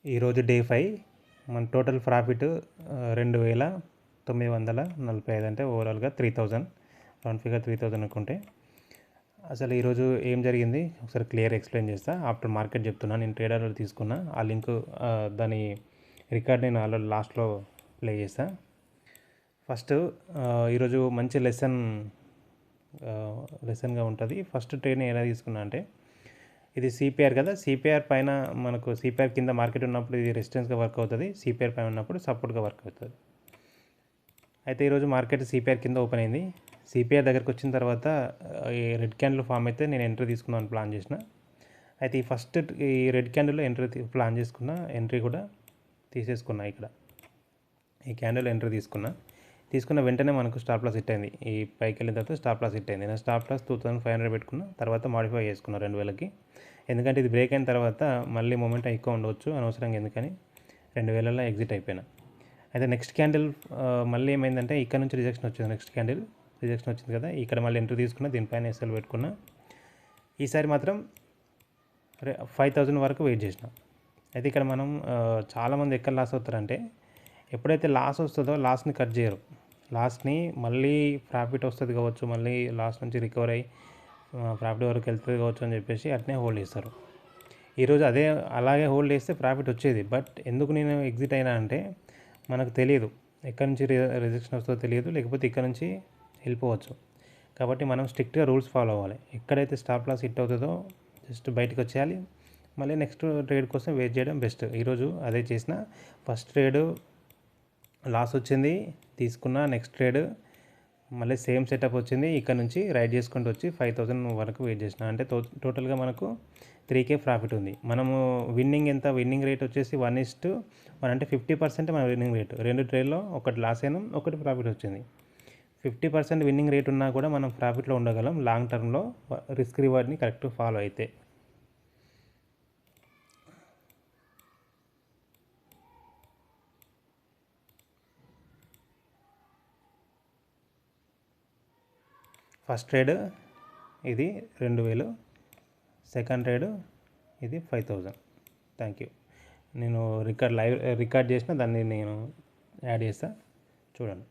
ఈరోజు డే 5 మన total profit 2,945 అంటే ఓవరాల్గా 3000 రౌండ్ ఫిగర్ 3000 అనుకుంటే. అసలు ఈరోజు ఏం జరిగింది ఒకసారి క్లియర్ ఎక్స్ప్లెయిన్ చేస్తా. ఆఫ్టర్ మార్కెట్ చెప్తున్నా. నేను ట్రేడర్లో తీసుకున్నా ఆ లింక్, దాని రికార్డ్ నేను ఆల్రెడీ లాస్ట్లో ప్లే చేస్తా. ఫస్ట్ ఈరోజు మంచి లెసన్గా ఉంటుంది. ఫస్ట్ ట్రేడ్ని ఎలా తీసుకున్నా అంటే, ఇది సిపిఆర్ కదా, సిపిఆర్ పైన మనకు సిపిఆర్ కింద మార్కెట్ ఉన్నప్పుడు ఇది రెసిస్టెన్స్గా వర్క్ అవుతుంది, సిపిఆర్ పైన ఉన్నప్పుడు సపోర్ట్గా వర్క్ అవుతుంది. అయితే ఈరోజు మార్కెట్ సిపిఆర్ కింద ఓపెన్ అయింది. సిపిఆర్ దగ్గరకు వచ్చిన తర్వాత ఈ రెడ్ క్యాండిల్ ఫామ్ అయితే నేను ఎంట్రీ తీసుకుందామని ప్లాన్ చేసిన. అయితే ఈ రెడ్ క్యాండిల్లో ఎంట్రీ ప్లాన్ చేసుకున్న, ఎంట్రీ కూడా తీసేసుకున్నా. ఇక్కడ ఈ క్యాండిల్ ఎంట్రీ తీసుకున్న వెంటనే మనకు స్టాప్ లాస్ హిట్ అయింది. ఈ పైకి వెళ్ళిన తర్వాత స్టాప్ లాస్ హిట్ అయింది. నేను స్టాప్ లాస్ 2500 పెట్టుకున్నా, తర్వాత మాడిఫై చేసుకున్నా 2000కి. ఎందుకంటే ఇది బ్రేక్ అయిన తర్వాత మళ్ళీ మొమెంటం ఎక్కువ ఉండవచ్చు, అనవసరంగా ఎందుకని 2000లో ఎగ్జిట్ అయిపోయినా. అయితే నెక్స్ట్ క్యాండిల్ మళ్ళీ ఏమైందంటే ఇక్కడ నుంచి రిజెక్షన్ వచ్చింది. నెక్స్ట్ క్యాండిల్ రిజెక్షన్ వచ్చింది కదా, ఇక్కడ మళ్ళీ ఎంట్రీ తీసుకున్నా, దీనిపైన ఎస్ఎల్ పెట్టుకున్నా. ఈసారి మాత్రం 5000 వరకు వెయిట్ చేసిన. అయితే ఇక్కడ మనం చాలామంది ఎక్కడ లాస్ అవుతారంటే, ఎప్పుడైతే లాస్ వస్తుందో లాస్ని కట్ చేయరు. లాస్ని మళ్ళీ ప్రాఫిట్ వస్తుంది కావచ్చు, మళ్ళీ లాస్ నుంచి రికవర్ అయ్యి ప్రాఫిట్ వరకు వెళ్తుంది కావచ్చు అని చెప్పేసి అట్నే హోల్డ్ చేస్తారు. ఈరోజు అలాగే హోల్డ్ చేస్తే ప్రాఫిట్ వచ్చేది. బట్ ఎందుకు నేను ఎగ్జిట్ అయినా అంటే, మనకు తెలియదు ఎక్కడి నుంచి రిజెక్షన్ వస్తుందో తెలియదు, లేకపోతే ఇక్కడ నుంచి వెళ్ళిపోవచ్చు. కాబట్టి మనం స్ట్రిక్ట్గా రూల్స్ ఫాలో అవ్వాలి. ఎక్కడైతే స్టాప్ లాస్ హిట్ అవుతుందో జస్ట్ బయటకు వచ్చేయాలి, మళ్ళీ నెక్స్ట్ ట్రేడ్ కోసం వెయిట్ చేయడం బెస్ట్. ఈరోజు అదే చేసిన. ఫస్ట్ ట్రేడ్ లాస్ వచ్చింది, తీసుకున్న. నెక్స్ట్ ట్రేడ్ మళ్ళీ సేమ్ సెటప్ వచ్చింది, ఇక్కడ నుంచి రైడ్ చేసుకుంటూ వచ్చి 5000 వరకు వెయిట్ చేసిన. అంటే టోటల్గా మనకు 3K ప్రాఫిట్ ఉంది. మనము విన్నింగ్ రేట్ వచ్చేసి 1:1, అంటే 50% మన విన్నింగ్ రేట్. 2 ట్రేడ్లో ఒకటి లాస్ అయినాం, ఒకటి ప్రాఫిట్ వచ్చింది. 50% విన్నింగ్ రేట్ ఉన్నా కూడా మనం ప్రాఫిట్లో ఉండగలం లాంగ్ టర్మ్లో, రిస్క్ రివార్డ్ని కరెక్ట్ ఫాలో అయితే. ఫస్ట్ ట్రేడ్ ఇది 2000, సెకండ్ ట్రేడ్ ఇది 5000. Thank you. నేను రికార్డ్ చేసిన దాన్ని నేను యాడ్ చేస్తా, చూడండి.